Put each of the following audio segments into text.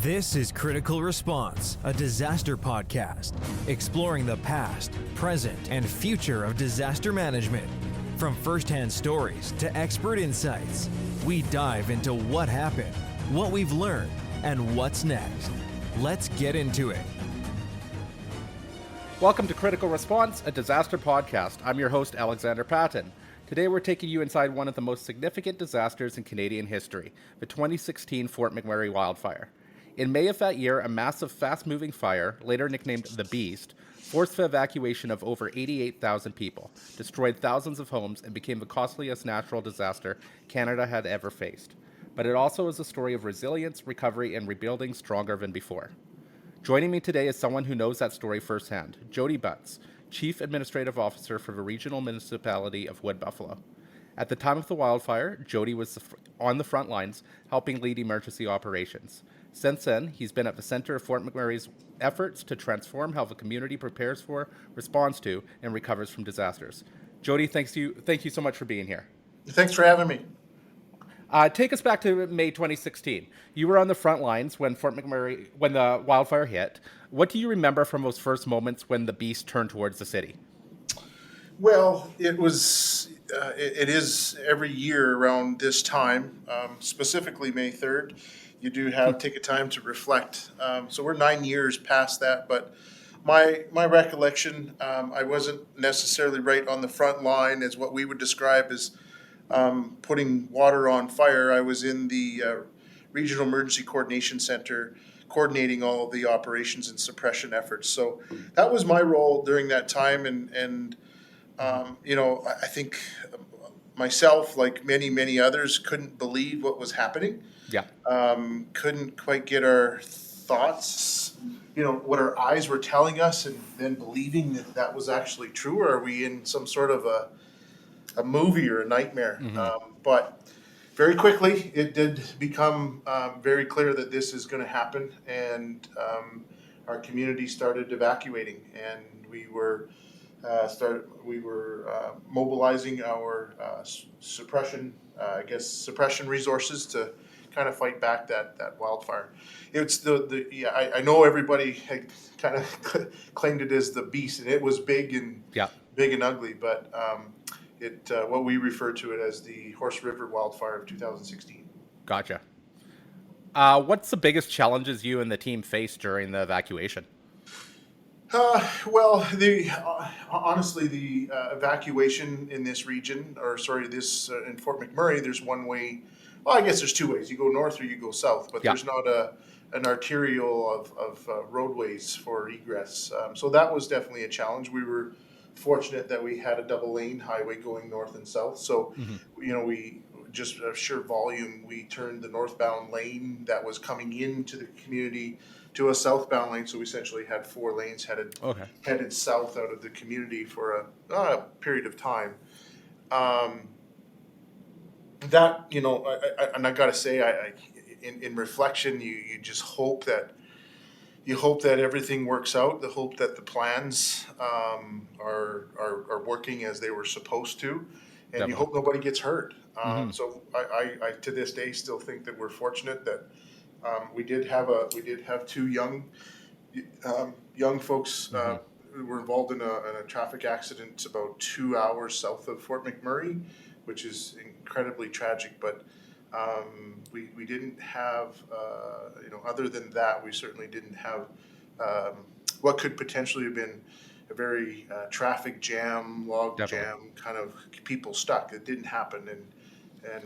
This is Critical Response, a disaster podcast, exploring the past, present, and future of disaster management. From first-hand stories to expert insights, we dive into what happened, what we've learned, and what's next. Let's get into it. Welcome to Critical Response, a disaster podcast. I'm your host, Alexander Patton. Today we're taking you inside one of the most significant disasters in Canadian history, the 2016 Fort McMurray wildfire. In May of that year, a massive, fast-moving fire, later nicknamed the Beast, forced the evacuation of over 88,000 people, destroyed thousands of homes, and became the costliest natural disaster Canada had ever faced. But it also is a story of resilience, recovery, and rebuilding stronger than before. Joining me today is someone who knows that story firsthand, Jody Butz, Chief Administrative Officer for the Regional Municipality of Wood Buffalo. At the time of the wildfire, Jody was on the front lines, helping lead emergency operations. Since then, he's been at the center of Fort McMurray's efforts to transform how the community prepares for, responds to, and recovers from disasters. Jody, thank you so much for being here. Thanks for having me. Take us back to May 2016. You were on the front lines when when the wildfire hit. What do you remember from those first moments when the beast turned towards the city? Well, it is every year around this time, specifically May 3rd. You do take a time to reflect. So we're 9 years past that, but my recollection, I wasn't necessarily right on the front line as what we would describe as putting water on fire. I was in the Regional Emergency Coordination Center coordinating all of the operations and suppression efforts. So that was my role during that time. And I think myself, like many others, couldn't believe what was happening. Yeah. Couldn't quite get our thoughts, what our eyes were telling us, and then believing that was actually true. Or are we in some sort of a movie or a nightmare? Mm-hmm. But very quickly, it did become very clear that this is going to happen, and our community started evacuating, and we were mobilizing our suppression resources to kind of fight back that wildfire. It's I know everybody had kind of claimed it as the beast, and it was big and ugly, but what we refer to it as the Horse River wildfire of 2016. Gotcha. What's the biggest challenges you and the team faced during the evacuation? Honestly, the evacuation in this region, in Fort McMurray, there's one way. Well, I guess there's two ways. You go north or you go south, but there's not an arterial of roadways for egress. So that was definitely a challenge. We were fortunate that we had a double lane highway going north and south. So, we just sheer volume, we turned the northbound lane that was coming into the community to a southbound lane. So we essentially had 4 lanes headed south out of the community for a period of time. And I got to say, in reflection, you just hope that everything works out. The hope that the plans are working as they were supposed to, and Definitely. You hope nobody gets hurt. So I to this day still think that we're fortunate that we did have 2 young folks who were involved in a traffic accident about 2 hours south of Fort McMurray, which is incredibly tragic. But we didn't have, other than that, we certainly didn't have what could potentially have been a very traffic jam, jam, kind of people stuck. It didn't happen, and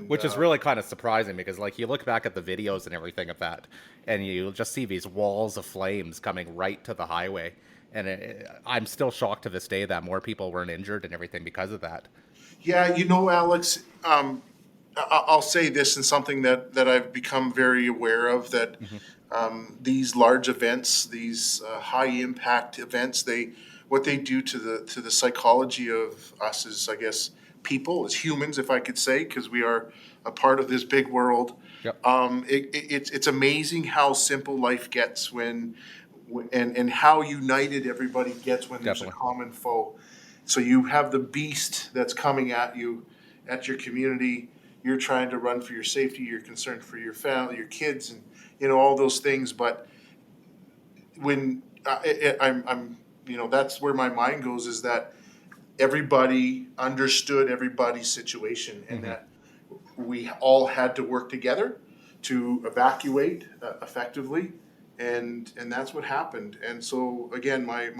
which is really kind of surprising because, you look back at the videos and everything of that, and you just see these walls of flames coming right to the highway. And I'm still shocked to this day that more people weren't injured and everything because of that. Yeah, Alex, I'll say this, and something that I've become very aware of, that these large events, these high impact events, what they do to the psychology of us as, I guess, people, as humans, if I could say, because we are a part of this big world. Yep. It's amazing how simple life gets and how united everybody gets when there's Definitely. a common foe. So you have the beast that's coming at you, at your community. you're trying to run for your safety, you're concerned for your family, your kids, and all those things. But when I'm that's where my mind goes, is that everybody understood everybody's situation, and that we all had to work together to evacuate effectively, and that's what happened. And so again, my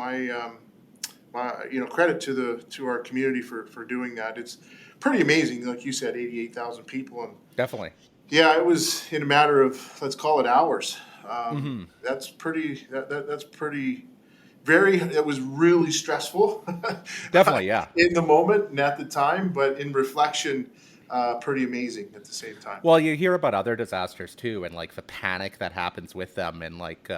credit to our community for doing that. It's pretty amazing, like you said, 88,000 people, and Definitely. yeah, it was in a matter of, let's call it, hours. That's pretty. That's pretty. Very. It was really stressful. Definitely, yeah. In the moment and at the time, but in reflection, pretty amazing at the same time. Well, you hear about other disasters too, and like the panic that happens with them, and like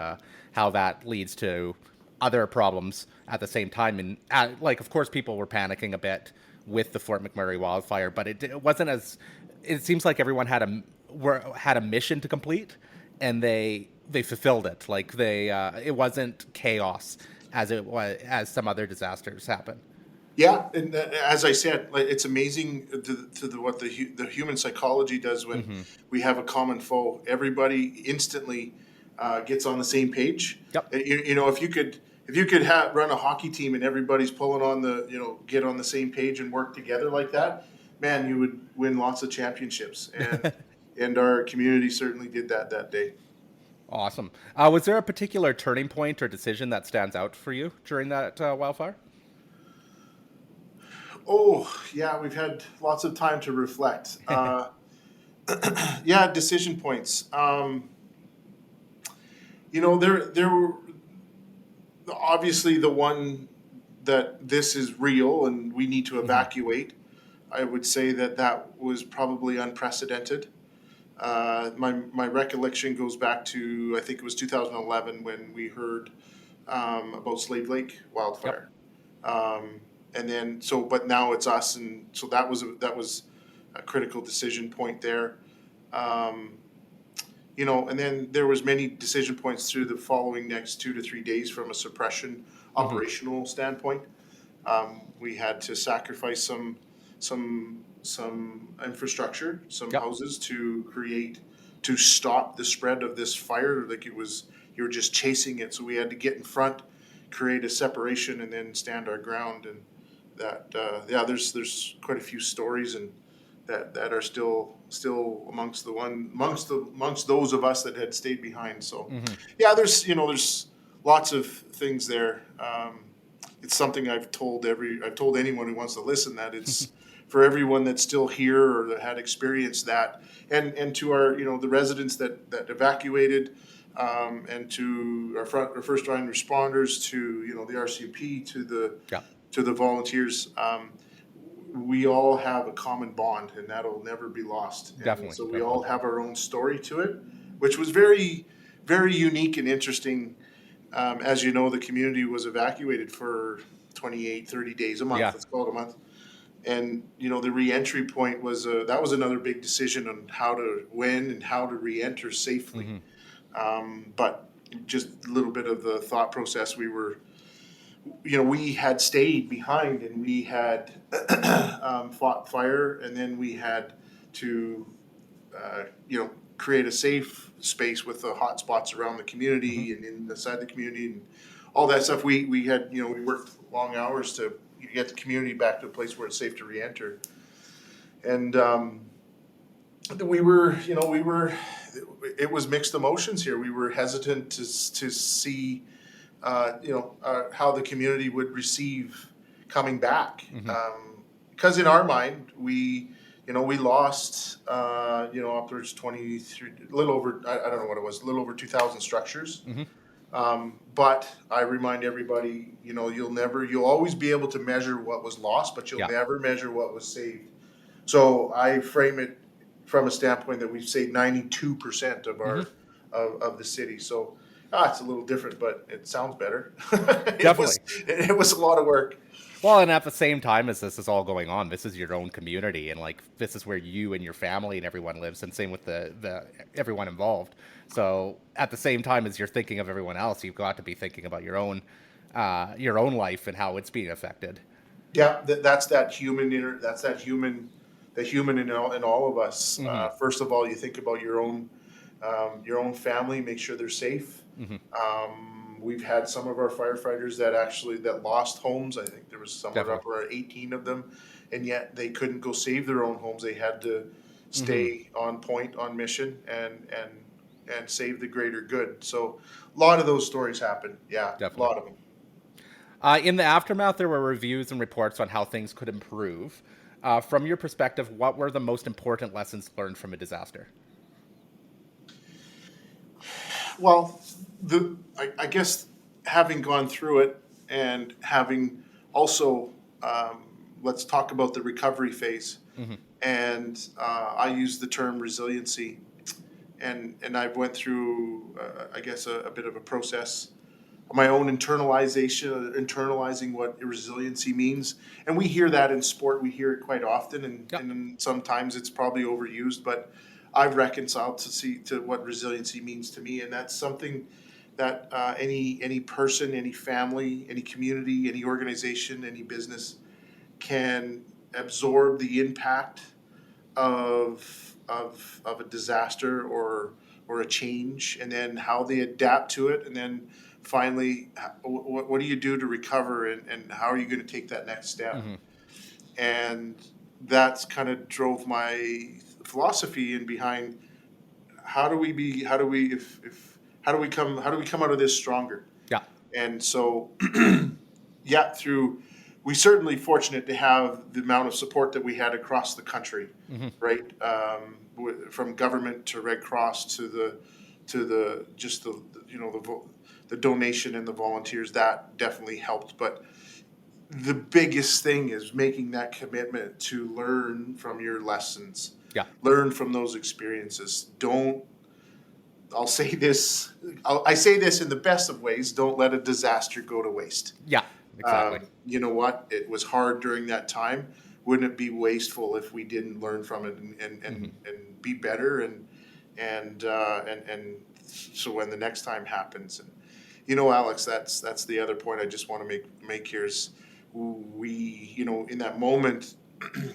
how that leads to other problems at the same time. And like, of course, people were panicking a bit with the Fort McMurray wildfire, but it wasn't as. It seems like everyone had a mission to complete, and they fulfilled it. Like it wasn't chaos as some other disasters happen. Yeah, and as I said, like, it's amazing what the human psychology does when we have a common foe. Everybody instantly gets on the same page. Yep. If you could run a hockey team and everybody's pulling on get on the same page and work together like that, man, you would win lots of championships. And and our community certainly did that day. Awesome. Was there a particular turning point or decision that stands out for you during that wildfire? Oh, yeah, we've had lots of time to reflect. Yeah, decision points. There were obviously the one that this is real and we need to evacuate. I would say that was probably unprecedented. My recollection goes back to, I think it was 2011 when we heard about Slave Lake wildfire. Yep. And then but now it's us, and so that was a critical decision point there. And then there was many decision points through the following next 2 to 3 days from a suppression operational standpoint. We had to sacrifice some infrastructure, some houses to stop the spread of this fire. Like you were just chasing it, so we had to get in front, create a separation, and then stand our ground. And that there's quite a few stories and that are still amongst those of us that had stayed behind. So yeah, there's lots of things there. It's something I've told anyone who wants to listen, that it's for everyone that's still here or that had experienced that, and to our the residents that evacuated, and to our first line responders, to the RCMP, to the volunteers. We all have a common bond, and that'll never be lost. And Definitely. so we all have our own story to it, which was very, very unique and interesting. As you know, the community was evacuated for 28, 30 days, a month. Yeah. Let's call it a month. And, the reentry point was that was another big decision on when and how to reenter safely. But just a little bit of the thought process. We had stayed behind, and we had fought fire, and then we had to, create a safe space with the hot spots around the community and inside the community and all that stuff. We had, we worked long hours to get the community back to a place where it's safe to reenter. And it was mixed emotions here. We were hesitant to see, how the community would receive coming back. Because in our mind, we lost, upwards 23, a little over, I don't know what it was, a little over 2,000 structures. But I remind everybody, you'll always be able to measure what was lost, but you'll never measure what was saved. So I frame it from a standpoint that we've saved 92% of our of the city. So it's a little different, but it sounds better. Definitely. It was a lot of work. Well, and at the same time as this is all going on, this is your own community, and like this is where you and your family and everyone lives, and same with the everyone involved. So at the same time as you're thinking of everyone else, you've got to be thinking about your own life and how it's being affected. Yeah, that's that human the human in all of us. First of all, you think about your own family, make sure they're safe. We've had some of our firefighters that lost homes. I think there was somewhere up around 18 of them, and yet they couldn't go save their own homes. They had to stay on point, on mission, and save the greater good. So a lot of those stories happen. Yeah, Definitely. A lot of them. In the aftermath, there were reviews and reports on how things could improve. From your perspective, what were the most important lessons learned from a disaster? Well, I guess having gone through it and having also, let's talk about the recovery phase. And I use the term resiliency. And I went through, I guess, a bit of a process, my own internalizing what resiliency means. And we hear that in sport. We hear it quite often, and sometimes it's probably overused, but I've reconciled to what resiliency means to me. And that's something that any person, any family, any community, any organization, any business can absorb the impact of a disaster or a change, and then how they adapt to it, and then finally, what do you do to recover, and how are you going to take that next step? And that's kind of drove my philosophy in behind how do we come out of this stronger? Yeah. And so, we certainly fortunate to have the amount of support that we had across the country, right? From government to Red Cross to the donation and the volunteers, that definitely helped. But the biggest thing is making that commitment to learn from your lessons. Yeah. Learn from those experiences. I say this in the best of ways, don't let a disaster go to waste. Yeah, exactly. You know what? It was hard during that time. Wouldn't it be wasteful if we didn't learn from it and be better and so when the next time happens, and Alex, that's the other point I just want to make here is we in that moment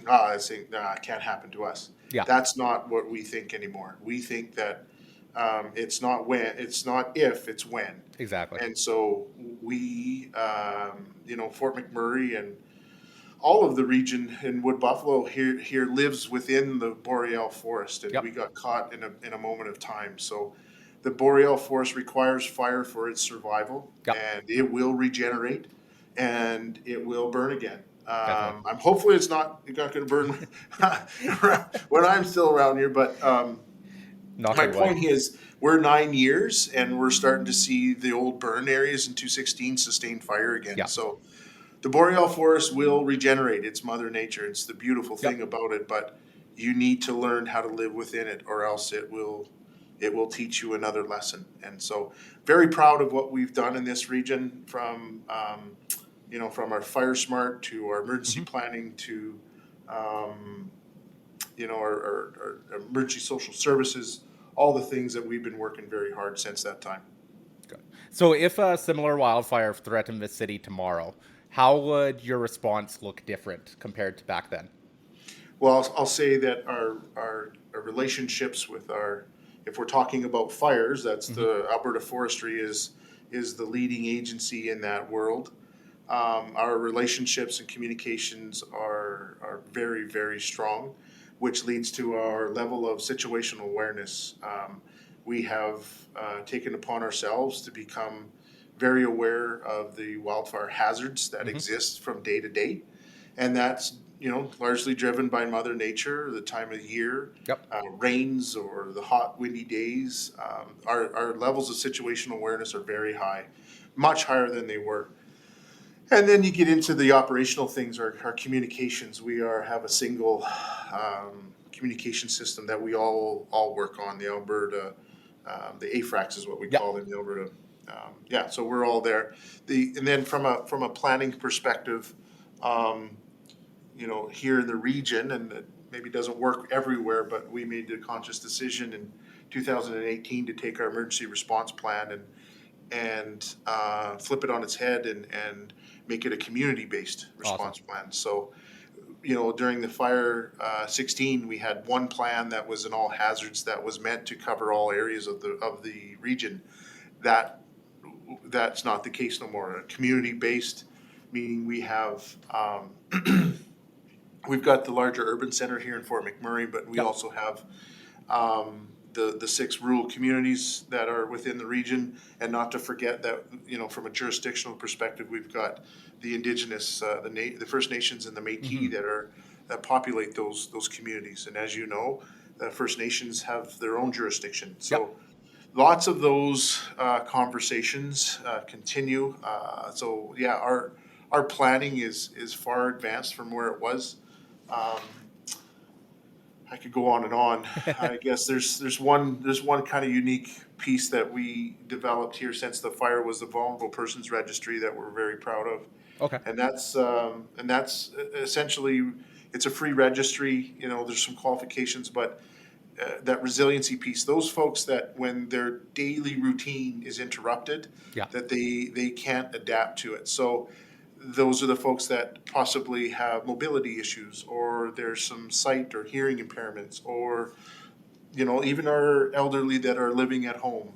I think it can't happen to us. Yeah. That's not what we think anymore. We think that it's not if, it's when. Exactly. And so we, Fort McMurray and all of the region in Wood Buffalo here lives within the boreal forest, and we got caught in a moment of time. So the boreal forest requires fire for its survival, and it will regenerate, and it will burn again. I'm hopefully it's not going to burn when I'm still around here, but my point is we're 9 years and we're starting to see the old burn areas in 216 sustain fire again. Yeah. So the boreal forest will regenerate. It's Mother Nature. It's the beautiful thing about it, but you need to learn how to live within it, or else it will teach you another lesson. And so very proud of what we've done in this region, from our Fire Smart to our emergency planning to our emergency social services, all the things that we've been working very hard since that time. Good. So if a similar wildfire threatened the city tomorrow, how would your response look different compared to back then? Well, I'll say that our relationships with if we're talking about fires, that's the Alberta Forestry is the leading agency in that world. Our relationships and communications are very, very strong, which leads to our level of situational awareness. We have taken upon ourselves to become very aware of the wildfire hazards that exist from day to day. And that's, largely driven by Mother Nature, the time of year, rains or the hot, windy days. Our levels of situational awareness are very high, much higher than they were. And then you get into the operational things, our communications. We have a single communication system that we all work on, the Alberta, the AFRAX is what we call them, the Alberta. So we're all there. And then from a planning perspective, here in the region, and it maybe doesn't work everywhere, but we made the conscious decision in 2018 to take our emergency response plan and flip it on its head and make it a community-based response plan. So during the fire 16, we had one plan that was an all hazards that was meant to cover all areas of the region. That's not the case no more. Community based, meaning we have we've got the larger urban center here in Fort McMurray, but we also have the 6 rural communities that are within the region, and not to forget that from a jurisdictional perspective, we've got the Indigenous, the First Nations and the Métis that populate those communities. And as you know, the First Nations have their own jurisdiction. So lots of those conversations continue. So yeah, our planning is far advanced from where it was. I could go on and on. I guess there's one kind of unique piece that we developed here since the fire was the Vulnerable Persons Registry that we're very proud of. Okay. And that's essentially, it's a free registry. There's some qualifications, but that resiliency piece, those folks that when their daily routine is interrupted, that they can't adapt to it. So those are the folks that possibly have mobility issues, or there's some sight or hearing impairments, or even our elderly that are living at home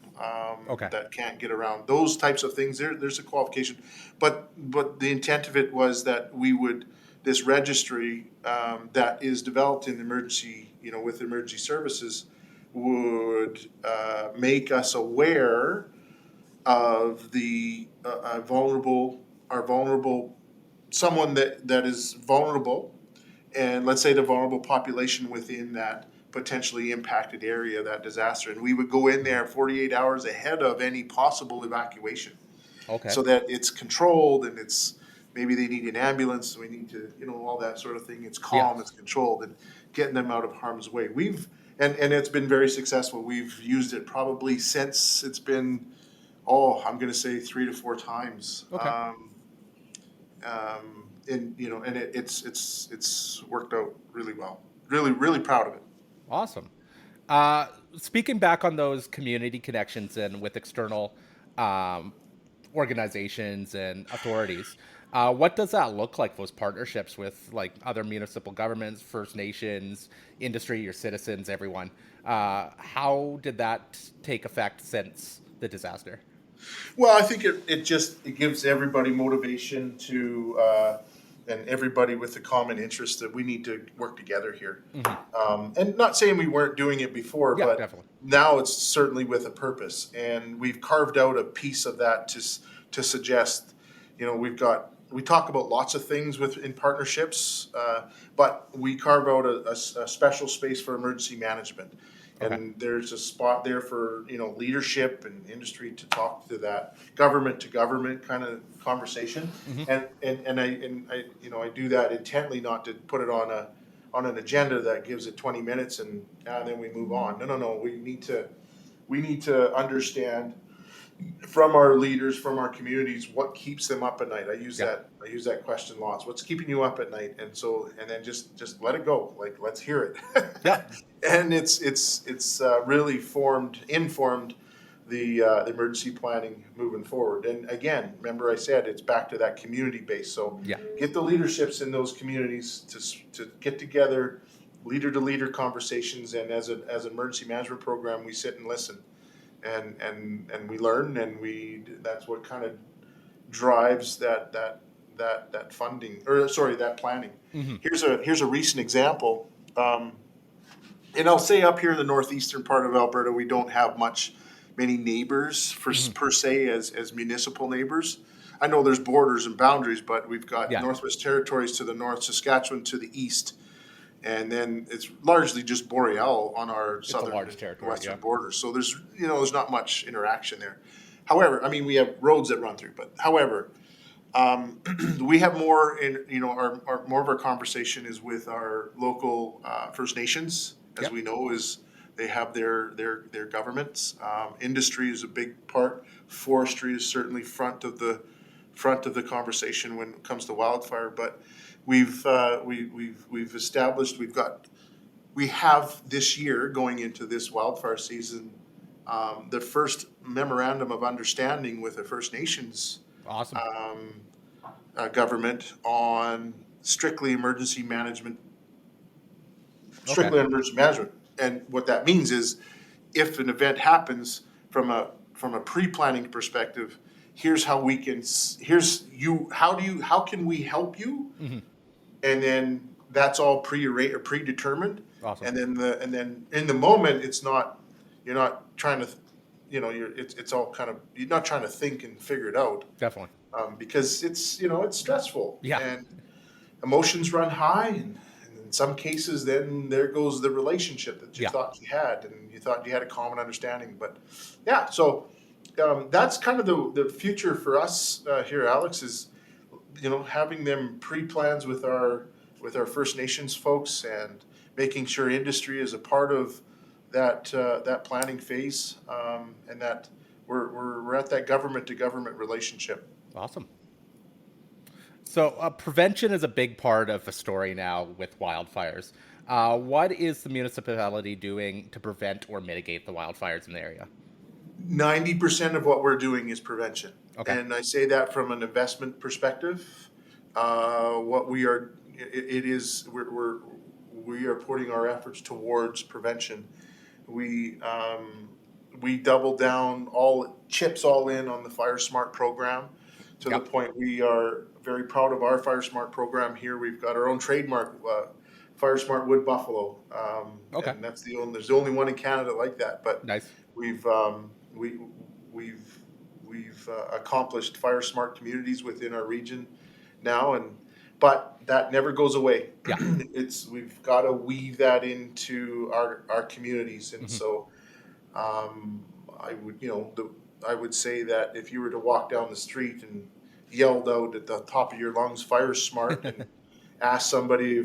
that can't get around. Those types of things. There's a qualification, but the intent of it was that this registry that is developed in emergency, with emergency services, would make us aware of the vulnerable someone that is vulnerable, and let's say the vulnerable population within that potentially impacted area, that disaster, and we would go in there 48 hours ahead of any possible evacuation, so that it's controlled, and it's maybe they need an ambulance, so we need to all that sort of thing. It's calm, it's controlled, and getting them out of harm's way. And it's been very successful. We've used it probably since it's been I'm going to say 3 to 4 times. And it's worked out really well. Really, really proud of it. Awesome. Speaking back on those community connections and with external organizations and authorities, what does that look like, those partnerships with like other municipal governments, First Nations, industry, your citizens, everyone? How did that take effect since the disaster? Well, I think it gives everybody motivation to, and everybody with a common interest, that we need to work together here. And not saying we weren't doing it before, but definitely. Now it's certainly with a purpose. And we've carved out a piece of that to suggest, we talk about lots of things in partnerships, but we carve out a special space for emergency management. And there's a spot there for leadership and industry to talk to that government to government kind of conversation. And I do that intently, not to put it on an agenda that gives it 20 minutes and then we move on. No. We need to understand from our leaders, from our communities, what keeps them up at night. I use that question lots. What's keeping you up at night? And then just let it go. Like, let's hear it. And it's really informed the emergency planning moving forward. And again, remember I said it's back to that community base. So get the leaderships in those communities to get together, leader to leader conversations. And as an emergency management program, we sit and listen. And we learn, and that's what kind of drives that funding, that planning. Here's a recent example, and I'll say up here in the northeastern part of Alberta, we don't have many neighbors per se as municipal neighbors. I know there's borders and boundaries, but we've got Northwest Territories to the north, Saskatchewan to the east. And then it's largely just Boreal on our southern and western borders. So there's not much interaction there. However, I mean, we have roads that run through, but however, we have more more of our conversation is with our local First Nations, as we know, is they have their governments. Industry is a big part. Forestry is certainly front of the conversation when it comes to wildfire, but we've established, we have this year going into this wildfire season, the first memorandum of understanding with the First Nations government on strictly emergency management. Okay. And what that means is, if an event happens from a pre-planning perspective, here's how we can. How can we help you? Mm-hmm. And then that's all predetermined. Awesome. And then in the moment, it's not. You're not trying to. It's all kind of. You're not trying to think and figure it out. Definitely. Because it's stressful. Yeah. And emotions run high, and in some cases, then there goes the relationship that you thought you had, and you thought you had a common understanding. But yeah, so that's kind of the future for us here, Alex, is having them pre-plans with our First Nations folks, and making sure industry is a part of that planning phase, and that we're at that government to government relationship. Awesome. So prevention is a big part of the story now with wildfires. What is the municipality doing to prevent or mitigate the wildfires in the area? 90% of what we're doing is prevention. Okay. And I say that from an investment perspective. What we are, we are putting our efforts towards prevention. We double down chips all in on the Fire Smart program, to the point we are very proud of our Fire Smart program here. We've got our own trademark, Fire Smart Wood Buffalo. Okay. And there's the only one in Canada like that. But Nice. we've accomplished Fire Smart communities within our region now, but that never goes away. Yeah. We've got to weave that into our communities, and so I would say that if you were to walk down the street and yelled out at the top of your lungs, Fire Smart, and ask somebody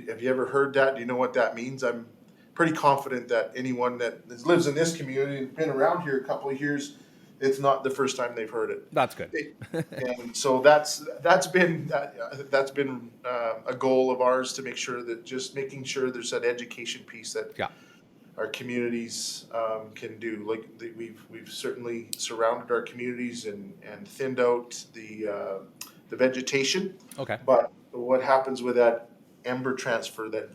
have you ever heard that? Do you know what that means? I'm pretty confident that anyone that lives in this community and been around here a couple of years, it's not the first time they've heard it. That's good. And so that's been a goal of ours, to make sure there's that education piece that our communities can do. Like we've certainly surrounded our communities and thinned out the vegetation. Okay. But what happens with that ember transfer that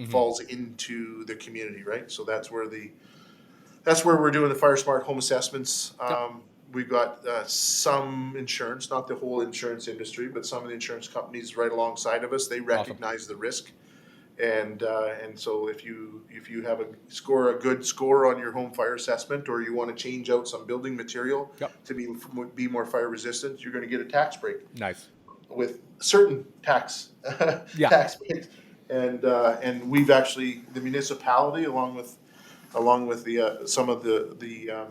falls into the community, right? So that's where we're doing the Fire Smart home assessments. We've got some insurance, not the whole insurance industry, but some of the insurance companies right alongside of us. They recognize the risk, and so if you have a good score on your home fire assessment, or you want to change out some building material to be more fire resistant, you're going to get a tax break. Nice. With certain tax breaks, and we've actually, the municipality, along with the some of the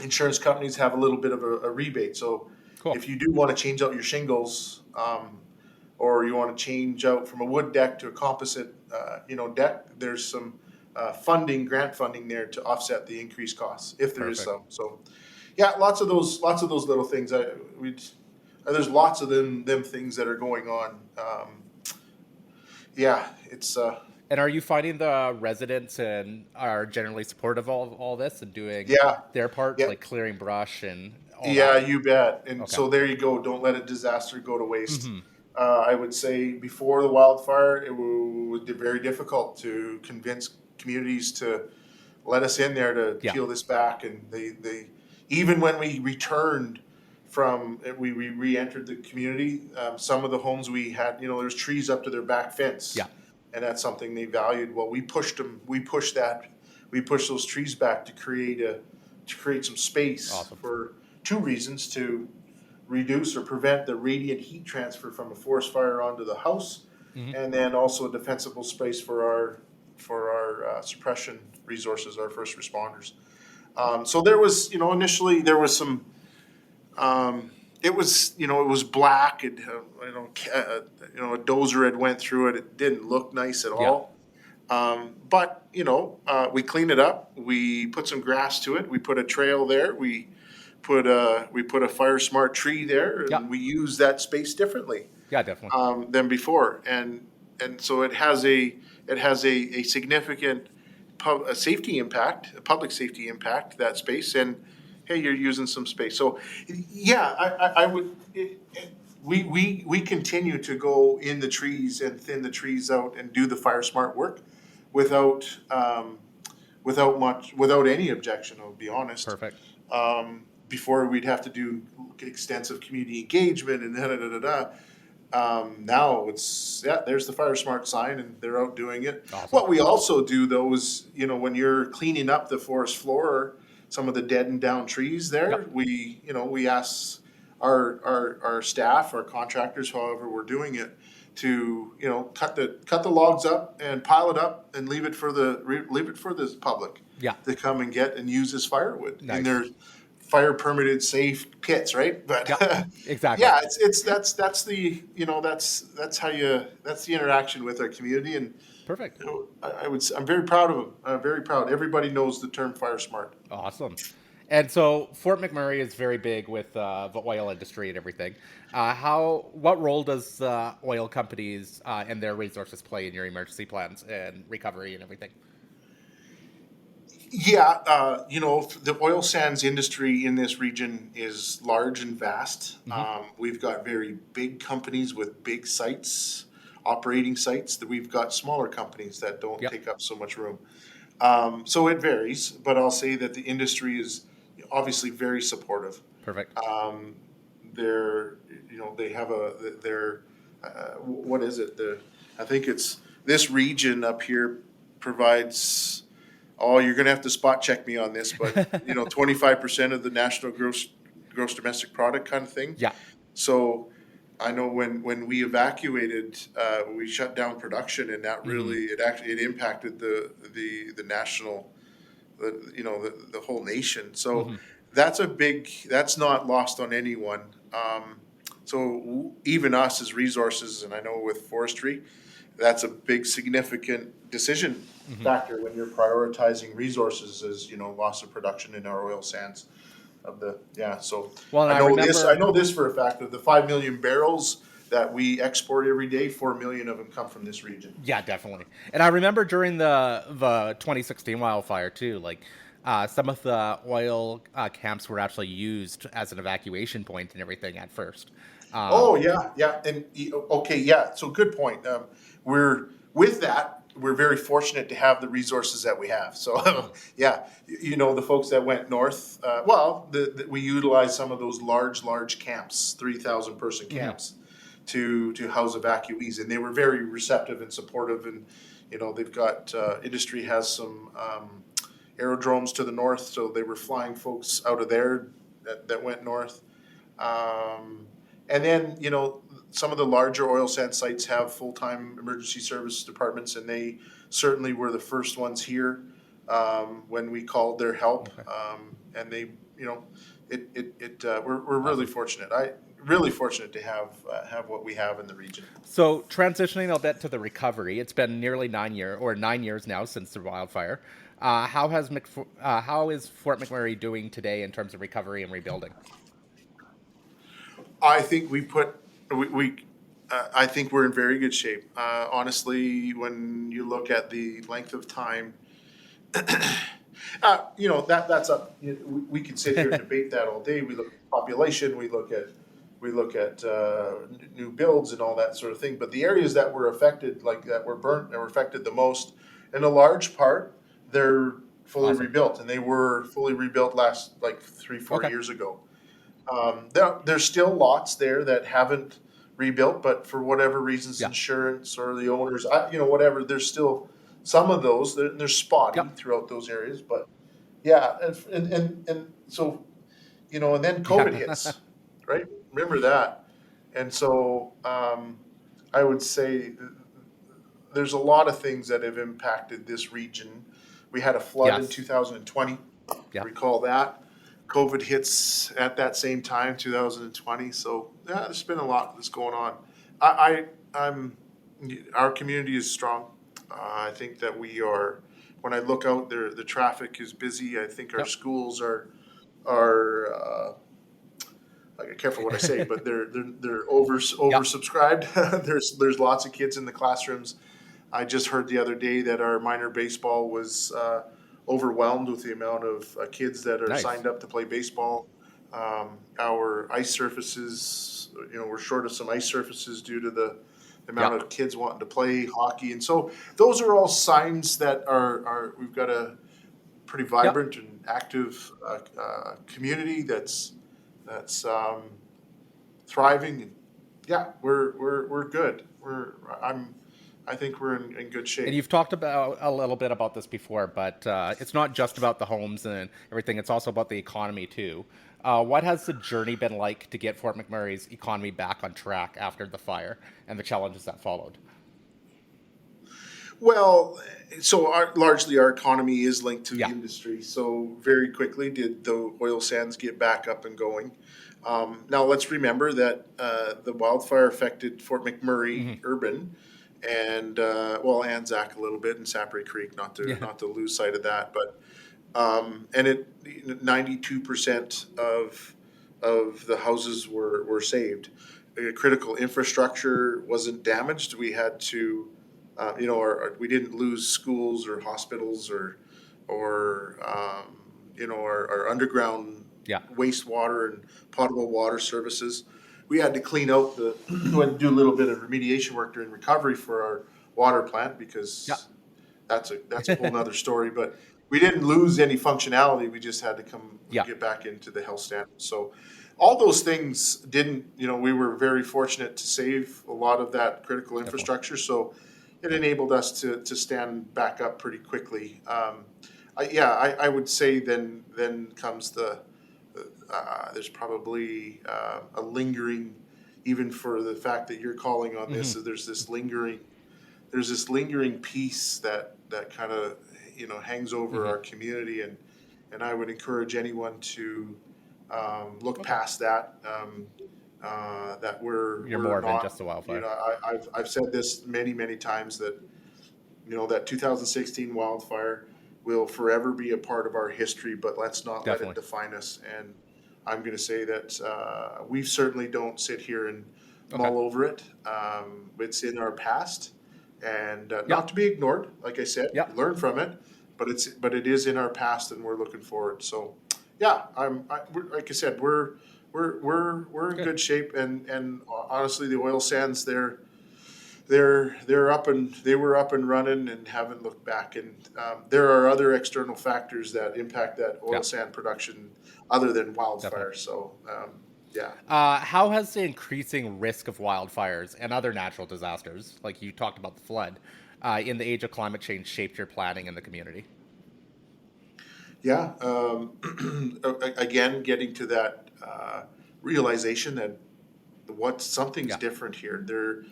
insurance companies, have a little bit of a rebate. So if you do want to change out your shingles, or you want to change out from a wood deck to a composite deck, there's some grant funding there to offset the increased costs, if there is some. So lots of those little things. There's lots of them things that are going on. It's. And are you finding the residents are generally supportive of all this and doing their part, like clearing brush and all that? You bet. And so there you go. Don't let a disaster go to waste. Mm-hmm. I would say before the wildfire, it was very difficult to convince communities to let us in there to peel this back. And they even when we returned we re-entered the community, some of the homes we had, there's trees up to their back fence. Yeah. And that's something they valued. Well, we pushed those trees back to create some space. Awesome. For two reasons: to reduce or prevent the radiant heat transfer from a forest fire onto the house, and then also a defensible space for our suppression resources, our first responders. So there was, initially there was some. It was black, and a dozer had went through it. It didn't look nice at all. But we cleaned it up. We put some grass to it. We put a trail there. We put a Fire Smart tree there, and we used that space differently. Yeah, definitely. Than before, and so it has a significant public safety impact, that space, and hey, you're using some space. So I would we continue to go in the trees and thin the trees out and do the fire smart work without without any objection. I'll be honest. Perfect. Before we'd have to do extensive community engagement and da da da da da. Now it's, there's the fire smart sign and they're out doing it. Awesome. What we also do though is, when you're cleaning up the forest floor, some of the dead and down trees there, Yep. we ask our staff, our contractors, however we're doing it, to cut the logs up and pile it up and leave it for the public Yeah. to come and get and use as firewood Nice. in their fire permitted safe pits, right? But Yep. Exactly. yeah, that's the that's the interaction with our community, and Perfect. I'm very proud of them. I'm very proud. Everybody knows the term fire smart. Awesome. And so Fort McMurray is very big with the oil industry and everything. What role does oil companies and their resources play in your emergency plans and recovery and everything? Yeah, the oil sands industry in this region is large and vast. We've got very big companies with big sites, operating sites. That we've got smaller companies that don't Yep. take up so much room. So it varies, but I'll say that the industry is obviously very supportive. Perfect. They have what is it? I think it's this region up here provides. Oh, you're going to have to spot check me on this, but 25% of the national gross domestic product kind of thing. Yeah. So I know when we evacuated, we shut down production, and that really it impacted the national, the whole nation. So that's not lost on anyone. So even us as resources, and I know with forestry, that's a big significant decision factor when you're prioritizing resources, as loss of production in our oil sands so Well, I know this for a fact, of the 5 million barrels that we export every day, 4 million of them come from this region. Yeah, definitely. And I remember during the 2016 wildfire too, like some of the oil camps were actually used as an evacuation point and everything at first. So good point. We're very fortunate to have the resources that we have. So the folks that went north, we utilized some of those large camps, 3,000 person camps, to house evacuees, and they were very receptive and supportive. And they've got industry has some aerodromes to the north, so they were flying folks out of there that went north. And then, some of the larger oil sand sites have full-time emergency service departments, and they certainly were the first ones here when we called their help. And they, we're really fortunate. Really fortunate to have what we have in the region. So transitioning a bit to the recovery, it's been nearly 9 years now since the wildfire. How is Fort McMurray doing today in terms of recovery and rebuilding? I think I think we're in very good shape. Honestly, when you look at the length of time, that's up. We could sit here and debate that all day. We look at population, we look at new builds and all that sort of thing. But the areas that were affected, that were affected the most, in a large part, they're fully rebuilt, and they were fully rebuilt last 3-4 years ago. There's still lots there that haven't rebuilt, but for whatever reasons, insurance or the owners, whatever, there's still some of those. They're spotty throughout those areas, but and so and then COVID hits, right? Remember that, and so I would say there's a lot of things that have impacted this region. We had a flood in 2020. Recall that. COVID hits at that same time, 2020. So there's been a lot that's going on. Our community is strong. I think that we are. When I look out there, the traffic is busy. I think our schools are. Careful what I say, but they're oversubscribed. There's lots of kids in the classrooms. I just heard the other day that our minor baseball was overwhelmed with the amount of kids that are signed up to play baseball. Our ice surfaces, we're short of some ice surfaces due to the amount Yep. of kids wanting to play hockey. And so those are all signs that we've got a pretty Yep. vibrant and active community that's thriving. And yeah, we're good. I think we're in good shape. And you've talked about a little bit about this before, but it's not just about the homes and everything. It's also about the economy too. What has the journey been like to get Fort McMurray's economy back on track after the fire and the challenges that followed? Well, so largely our economy is linked to Yeah. industry. So very quickly did the oil sands get back up and going. Now let's remember that the wildfire affected Fort McMurray urban, and Anzac a little bit, and Sapre Creek, Yeah. not to lose sight of that. But and 92% of the houses were saved. Critical infrastructure wasn't damaged. We had to, we didn't lose schools or hospitals or our underground Yeah. wastewater and potable water services. We had to clean out we had to do a little bit of remediation work during recovery for our water plant because Yeah. that's a whole nother story. But we didn't lose any functionality. We just had to Yeah. get back into the health standards. So all those things didn't, we were very fortunate to save a lot of that critical infrastructure. So it enabled us to stand back up pretty quickly. I would say then comes there's probably a lingering, even for the fact that you're calling on this, there's this lingering piece that kind of hangs over our community, and I would encourage anyone to look past that. That You're we're more than not, just a wildfire. I've said this many times that that 2016 wildfire will forever be a part of our history, but let's not let Definitely. it define us. And I'm going to say that we certainly don't sit here and mull over it. It's in our past, and not to be ignored. Like I said, Yeah. learn from it, but it is in our past, and we're looking forward. So, yeah, like I said, we're in good shape, and honestly, the oil sands they were up and running and haven't looked back. And there are other external factors that impact that oil Yeah. sand production other than wildfire. Definitely. So yeah. How has the increasing risk of wildfires and other natural disasters, like you talked about the flood, in the age of climate change, shaped your planning in the community? Yeah. Again, getting to that realization that something's Yeah. different here.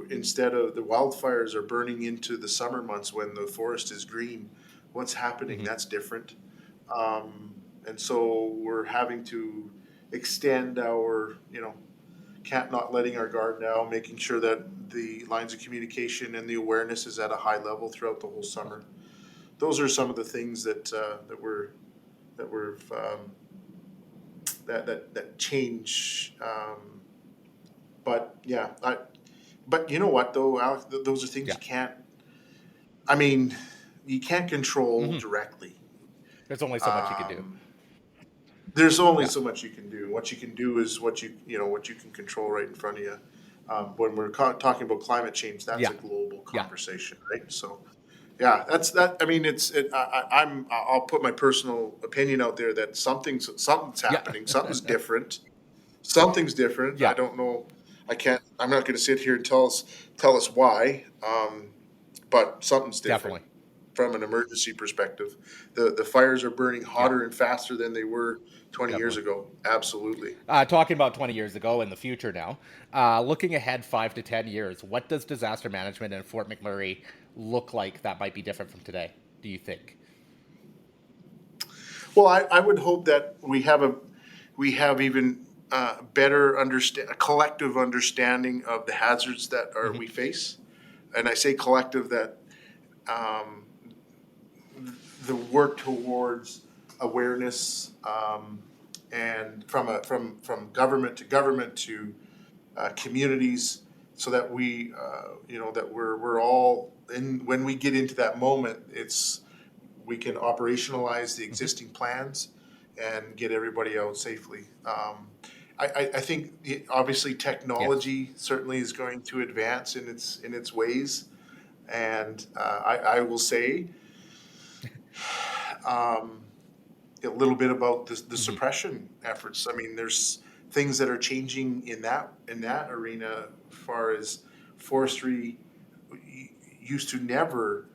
Instead of the wildfires are burning into the summer months when the forest is green, what's happening? That's different. And so we're having to extend our, not letting our guard down, making sure that the lines of communication and the awareness is at a high level throughout the whole summer. Those are some of the things that change. But yeah, but you know what though, Alex, those are things Yeah. you can't. I mean, you can't control directly. There's only so much you can do. There's only Yeah. so much you can do. What you can do is what you can control right in front of you. When we're talking about climate change, that's Yeah. a global Yeah. conversation, right? So, yeah, that's that. I mean, I'll put my personal opinion out there that something's happening. Something's different. Something's different. Yeah. I don't know. I'm not going to sit here and tell us why. But something's different. Definitely. From an emergency perspective. The fires are burning hotter and faster than they were 20 years ago. Absolutely. Talking about 20 years ago and the future now, looking ahead 5 to 10 years, what does disaster management in Fort McMurray look like that might be different from today, do you think? Well, I would hope that we have even better a collective understanding of the hazards that we face. And I say collective that the work towards awareness and from government to communities, so that that we're all in when we get into that moment. We can operationalize the existing plans and get everybody out safely. I think obviously technology certainly is going to advance in its ways, and I will say a little bit about the suppression efforts. I mean, there's things that are changing in that arena as far as forestry used to never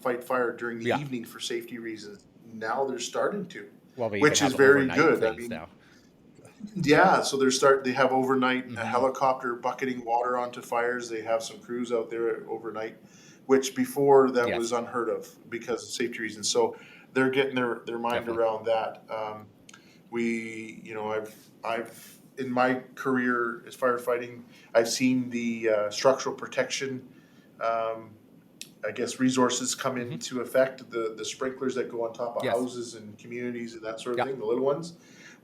fight fire during the evening for safety reasons. Now they're starting to, Well, we even which is have very overnight good. I things mean, now. yeah, so they have overnight a helicopter bucketing water onto fires. They have some crews out there overnight, which before that was unheard of because of safety reasons. So they're getting their mind around that. I've in my career as firefighting, I've seen the structural protection, I guess, resources come into effect. The sprinklers that go on top of houses and communities and that sort of thing, the little ones.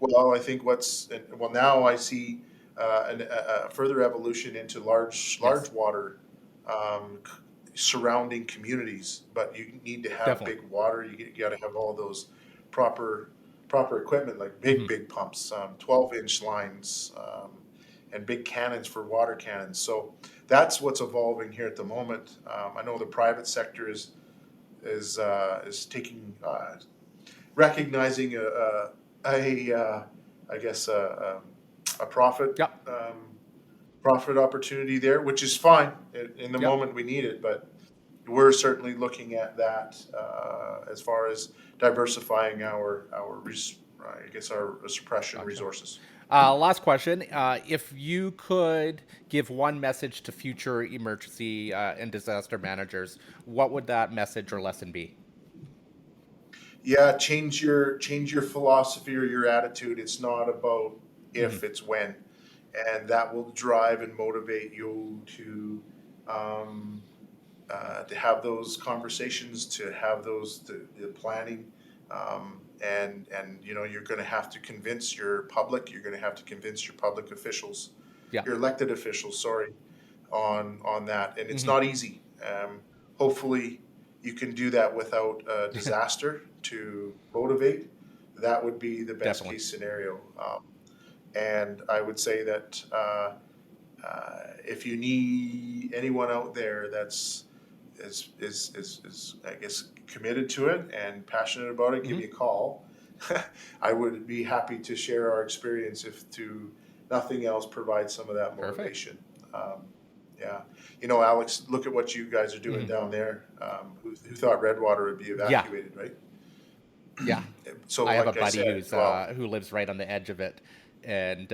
Well, I think now I see a further evolution into large water surrounding communities, but you need to have big water. You got to have all those proper equipment like big pumps, 12-inch lines, and big cannons for water cannons. So that's what's evolving here at the moment. I know the private sector is taking recognizing a profit profit opportunity there, which is fine. In the moment we need it, but we're certainly looking at that as far as diversifying our suppression resources. Last question. If you could give one message to future emergency and disaster managers, what would that message or lesson be? Yeah, change your philosophy or your attitude. It's not about if, it's when, and that will drive and motivate you to have those conversations, to have the planning, and you're going to have to convince your public. You're going to have to convince your public officials, your elected officials, on that, and it's not easy. Hopefully, you can do that without a disaster to motivate. That would be the best case scenario. And I would say that if you need anyone out there that's is I guess committed to it and passionate about it, give me a call. I would be happy to share our experience, if to nothing else, provide some of that motivation. Alex, look at what you guys are doing down there. Who thought Redwater would be evacuated, right? Yeah. So I have a buddy who lives right on the edge of it, and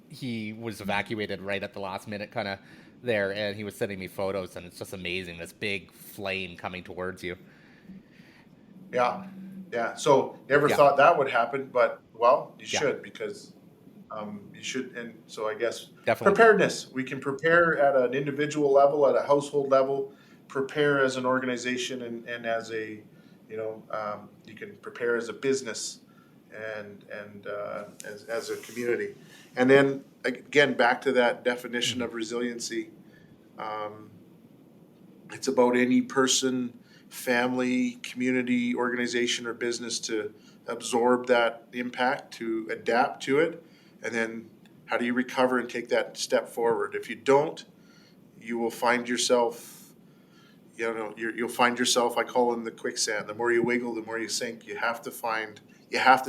he was evacuated right at the last minute, kind of there, and he was sending me photos, and it's just amazing, this big flame coming towards you. Yeah. So never thought that would happen, but you should, because you should. And so I guess preparedness. We can prepare at an individual level, at a household level, prepare as an organization, and as a you can prepare as a business and as a community. And then again, back to that definition of resiliency. It's about any person, family, community, organization, or business to absorb that impact, to adapt to it, and then how do you recover and take that step forward? If you don't, you will find yourself, you'll find yourself, I call it the quicksand. The more you wiggle, the more you sink. You have to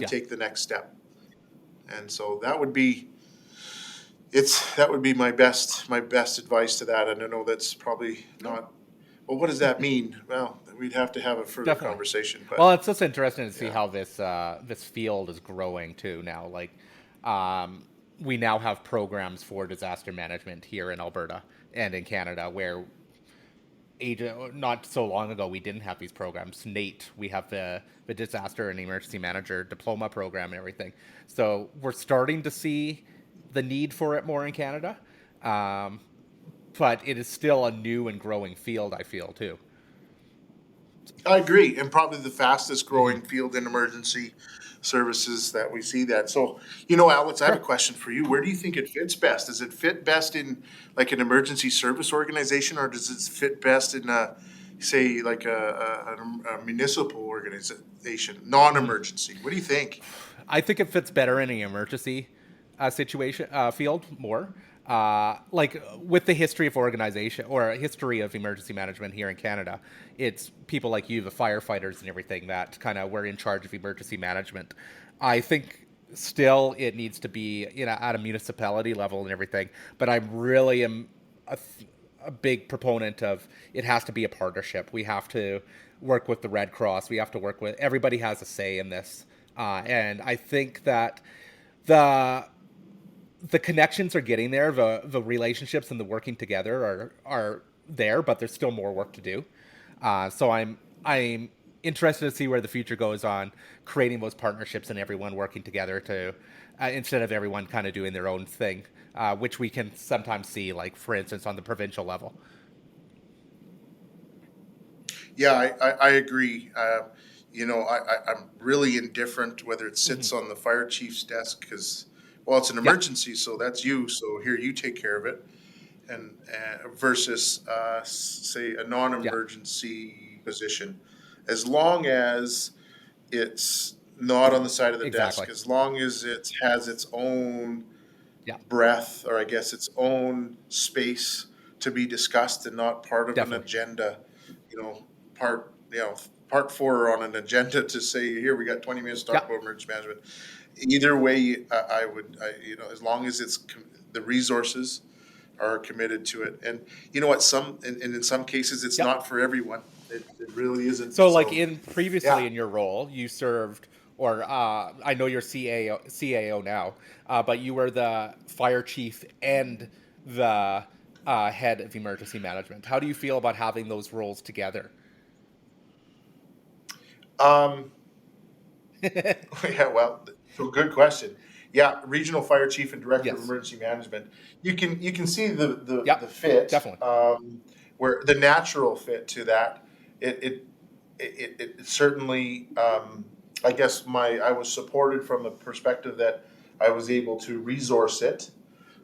take the next step. And so that would be my best advice to that. And I know that's probably not, well, what does that mean? Well, we'd have to have a further conversation. But, well, it's just interesting to see how this field is growing too now. Like, we now have programs for disaster management here in Alberta and in Canada, where not so long ago we didn't have these programs. NATE, we have the disaster and emergency manager diploma program and everything. So we're starting to see the need for it more in Canada, but it is still a new and growing field, I feel, too. I agree, and probably the fastest growing field in emergency services that we see that. So, Alex, I have a question for you. Where do you think it fits best? Does it fit best in like an emergency service organization, or does it fit best in a municipal organization, non-emergency? What do you think? I think it fits better in an emergency situation field more. Like with the history of organization or history of emergency management here in Canada, it's people like you, the firefighters and everything, that kind of were in charge of emergency management. I think still it needs to be, you know, at a municipality level and everything, but I really am a big proponent of it has to be a partnership. We have to work with the Red Cross. We have to work with, everybody has a say in this. And I think that the connections are getting there. The relationships and the working together are there, but there's still more work to do. So I'm interested to see where the future goes on creating those partnerships and everyone working together to instead of everyone kind of doing their own thing, which we can sometimes see, like for instance on the provincial level. Yeah, I agree. I'm really indifferent whether it sits on the fire chief's desk because, well, it's an emergency, so that's you. So here, you take care of it, and versus say a non-emergency position, as long as it's not on the side of the desk, as long as it has its own breath, or I guess its own space to be discussed and not part of an agenda, part 4 on an agenda to say, here, we got 20 minutes to talk about emergency management. Either way, I would, as long as it's the resources are committed to it. And you know what, in some cases, it's not for everyone. It really isn't. So like previously in your role, you served, or I know you're CAO now, but you were the fire chief and the head of emergency management. How do you feel about having those roles together? Yeah, well, so good question. Yeah, regional fire chief and director of emergency management. You can see the fit, definitely. Where the natural fit to that. It certainly. I guess I was supported from the perspective that I was able to resource it,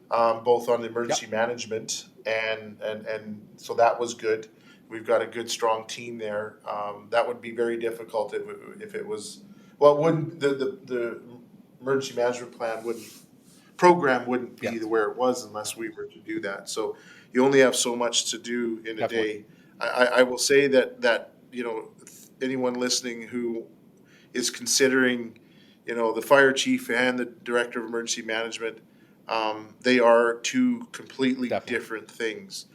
both on the emergency management and so that was good. We've got a good, strong team there. That would be very difficult if it was. Well, it wouldn't. The emergency management program wouldn't be where it was unless we were to do that. So you only have so much to do in a day. I will say that anyone listening who is considering, the fire chief and the director of emergency management, they are two completely different things.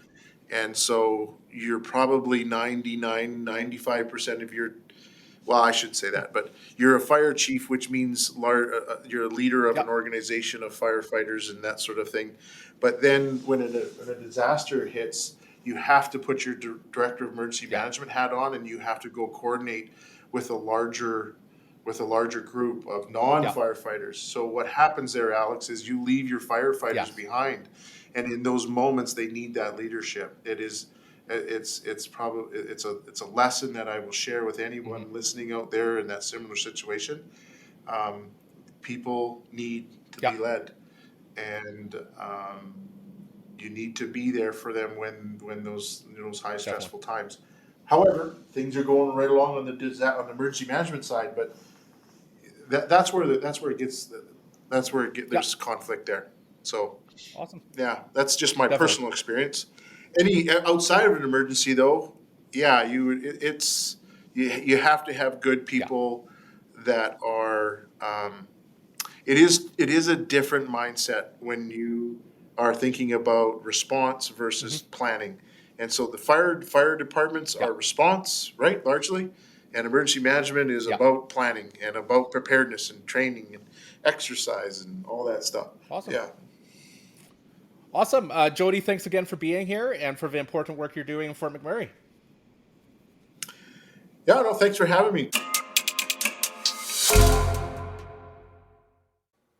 And so you're probably 95% of your, well, I shouldn't say that, but you're a fire chief, which means you're a leader of an organization of firefighters and that sort of thing. But then when a disaster hits, you have to put your director of emergency management hat on, and you have to go coordinate with a larger group of non-firefighters. So what happens there, Alex, is you leave your firefighters behind. And in those moments, they need that leadership. It's a lesson that I will share with anyone listening out there in that similar situation. People need to be led, and you need to be there for them when those high stressful times. However, things are going right along on the emergency management side, but that's where there's conflict there. So. Awesome. Yeah, that's just my personal experience. Any outside of an emergency, though, you have to have good people that are. It is a different mindset when you are thinking about response versus planning, and so the fire departments are response, right, largely, and emergency management is about planning and about preparedness and training and exercise and all that stuff. Awesome. Yeah. Awesome. Jody, thanks again for being here and for the important work you're doing in Fort McMurray. Yeah, no, thanks for having me.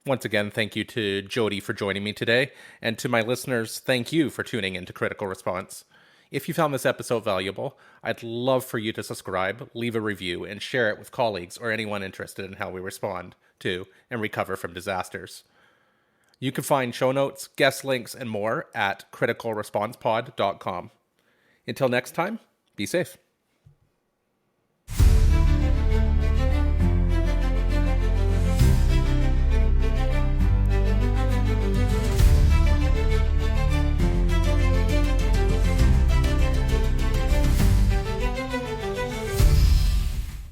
Once again, thank you to Jody for joining me today. And to my listeners, thank you for tuning in to Critical Response. If you found this episode valuable, I'd love for you to subscribe, leave a review, and share it with colleagues or anyone interested in how we respond to and recover from disasters. You can find show notes, guest links, and more at criticalresponsepod.com. Until next time, be safe.